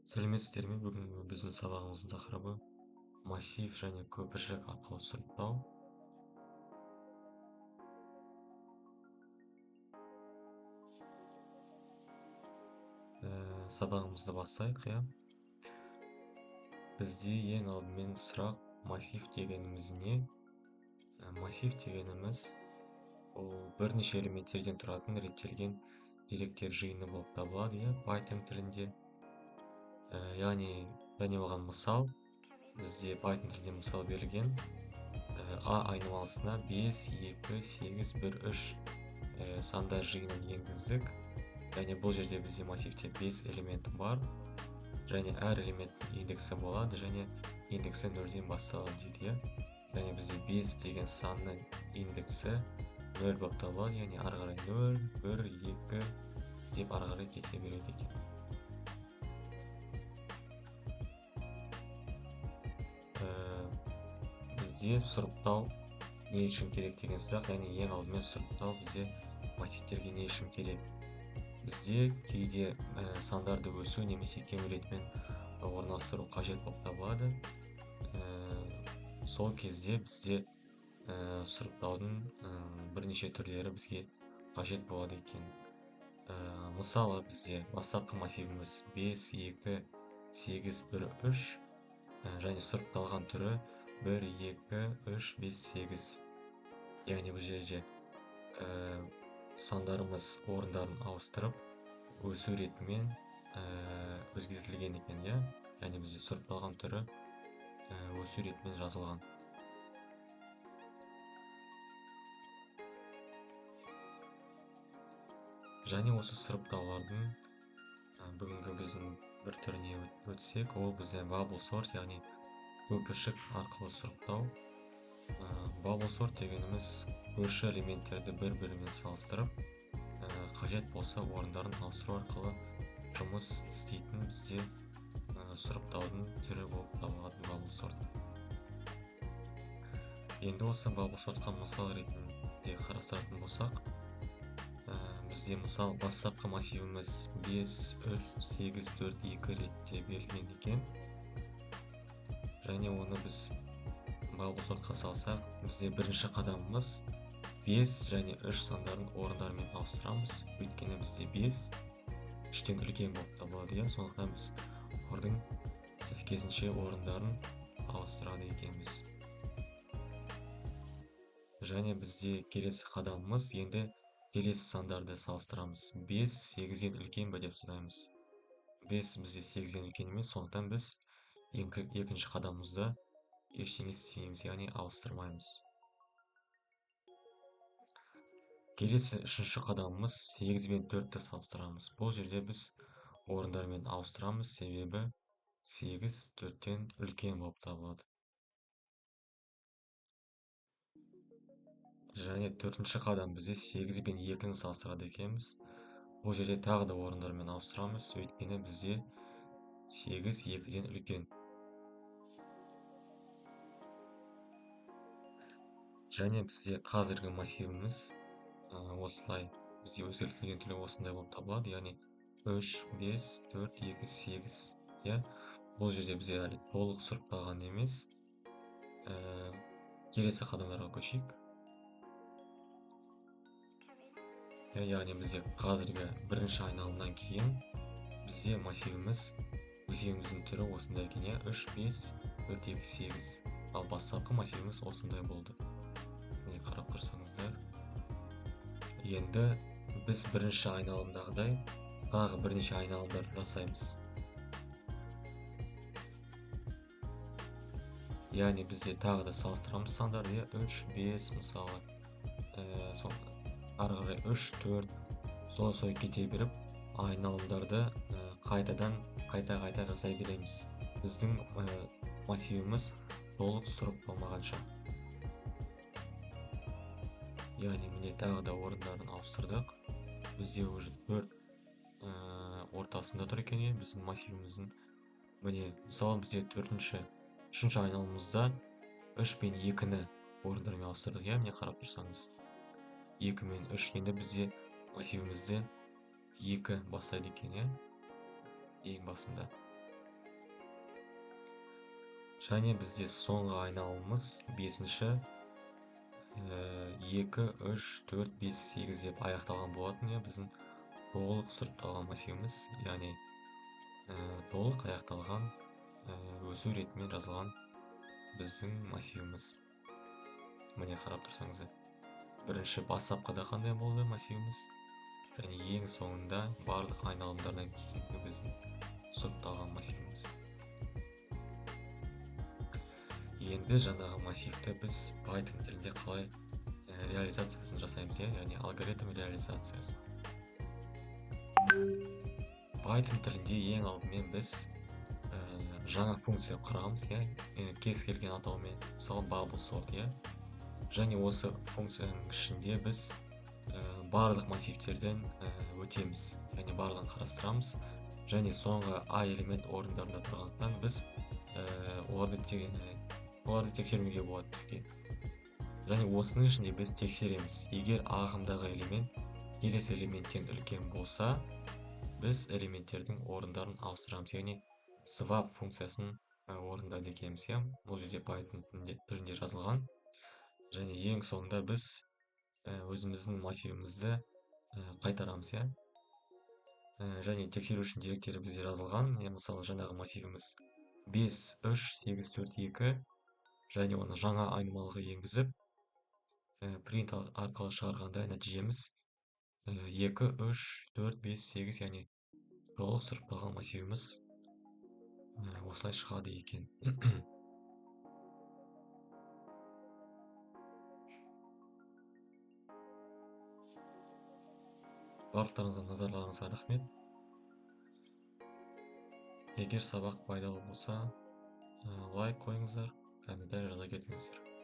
Сәлеметсіздер ме? Бүгінгі біздің сабағымыздың тақырыбы массив және көпіршік арқылы сұрыптау. Сабағымызды бастайық, иә. Бізде ең алдымен сұрақ массив дегеніміз не? Массив дегеніміз ол бірнеше элементтерден тұратын реттелген деректер жиыны болып табылады, иә, Python тілінде. Яғни оған мысал, бізде Python тілінде мысал берілген. А айнымалысына 5, 2, 8, 1, 3 сандар жиынын енгіздік. Және бұл жерде бізде массивте 5 элемент бар. Және әр элементтің индексі болады, және индексі 0-ден басталады дейді, иә. Және бізде 5 деген санның индексі 0 болып табылады, яғни ары қарай 0, 1, 2 деп ары қарай кете береді екен. Бізде сұрыптау не үшін керек деген сұрақ, яғни ең алдымен сұрыптау бізде массивтерге не үшін керек? Бізде кейде сандарды өсу немесе кемелетімен орналастыру қажет болып табылады. Сол кезде бізде сұрыптаудың бірнеше түрлері бізге қажет болады екен. Мысалы, бізде бастапқы массивіміз 5, 2, 8, 1, 3 және сұрыпталған түрі 1, 2, 3, 5, 8. Яғни бұл жерде сандарымыз орындарын ауыстырып, өсу ретімен өзгертілген екен, иә. Яғни бізде сұрыпталған түрі өсу ретімен жазылған. Және осы сұрыптаулардың бүгінгі біздің бір түріне өтсек, ол бізде bubble sort, яғни көпіршік арқылы сұрыптау. Bubble sort дегеніміз көрші элементтерді бір-бірімен салыстырып, қажет болса орындарын ауыстыру арқылы жұмыс істейтін бізде сұрыптаудың түрі болып табылады bubble sort. Енді осы bubble sortқа мысал ретінде қарастыратын болсақ, бізде мысал бастапқы массивіміз 5, 3, 8, 4, 2 ретте берілген екен. Және оны біз bubble сортқа салсақ, бізде бірінші қадамымыз 5 және 3 сандарын орындарымен ауыстырамыз. Өйткені бізде 5 3-тен үлкен болып табылады, иә. Сондықтан біз олардың сәйкесінше орындарын ауыстырады екенбіз. Және бізде келесі қадамымыз енді келесі сандарды салыстырамыз. 5 8-ден үлкен бе деп сұраймыз. 5 бізде 8-ден үлкен емес, сондықтан біз екінші қадамымызда ештеңе істемейміз, яғни ауыстырмаймыз. Келесі үшінші қадамымыз 8 бен 4-ті салыстырамыз. Бұл жерде біз орындармен ауыстырамыз, себебі 8 4-тен үлкен болып табылады. Және төртінші қадам бізде 8 бен 2-ні салыстырады екенбіз. Бұл жерде тағы да орындармен ауыстырамыз, өйткені бізде 8 2-ден үлкен. Және бізде қазіргі массивіміз осылай, бізде өзгертілген түрі осындай болып табылады, яғни 3, 5, 4, 2, 8, иә. Бұл жерде бізде әлі толық сұрыпталған емес. Келесі қадамдарға көшейік. Яғни бізде қазіргі бірінші айналымнан кейін бізде массивіміздің түрі осындай екен, 3, 5, 4, 2, 8. Ал бастапқы массивіміз осындай болды. Міне қарап тұрсаңыздар. Енді біз бірінші айналымдағыдай тағы бірнеше айналымдар жасаймыз. Яғни бізде тағы да салыстырамыз сандарды, 3, 5 мысалы. Ары қарай 3, 4 солай кете беріп, айналымдарды қайта жасай береміз. Біздің массивіміз толық сұрыпталмағанша. Яғни міне тағы да орындарын ауыстырдық. Бізде уже 4 ортасында тұр екен, біздің массивіміздің. Міне мысалы бізде үшінші айналымызда 3 пен 2-ні орындармен ауыстырдық, міне қарап тұрсаңыз. 2 мен 3 енді бізде массивімізде 2 бастайды екен, ең басында. Және бізде соңғы айналымыз 5-ші 2, 3, 4, 5, 8 деп аяқталған болатын. Біздің толық сұрыпталған массивіміз, яғни толық аяқталған өсу ретімен жазылған біздің массивіміз. Міне қарап тұрсаңыздар, бірінші бастапқыда қандай болды массивіміз, және ең соңында барлық айналымдардан кейінгі біздің сұрыпталған массивіміз. Енді жаңағы массивті біз Python тілінде қалай реализациясын жасаймыз, яғни алгоритм реализациясы. Python тілінде ең алдымен біз жаңа функция құрамыз, кез келген атаумен, мысалы bubble sort, және осы функцияның ішінде біз барлық массивтерден өтеміз, яғни барлығын қарастырамыз, және соңғы a элемент орындарында тұрғандықтан біз оларды тексермеуге болады бізге. Және осының ішінде біз тексереміз, егер ағымдағы элемент келесі элементтен үлкен болса, біз элементтердің орындарын ауыстырамыз, яғни swap функциясын орындайды екенбіз. Бұл жерде Python тілінде жазылған. Және ең соңында біз өзіміздің массивімізді қайтарамыз. Және тексеру үшін деректері бізде жазылған. Мысалы, жаңағы массивіміз 5, 3, 8, 4, 2, және оны жаңа айнымалыға енгізіп, print арқылы шығарғанда нәтижеміз 2, 3, 4, 5, 8, яғни толық сұрыпталған массивіміз осылай шығады екен. Барлықтарыңызға назарларыңызға рахмет. Егер сабақ пайдалы болса, лайк қойыңыздар, комментарий жаза кетіңіздер.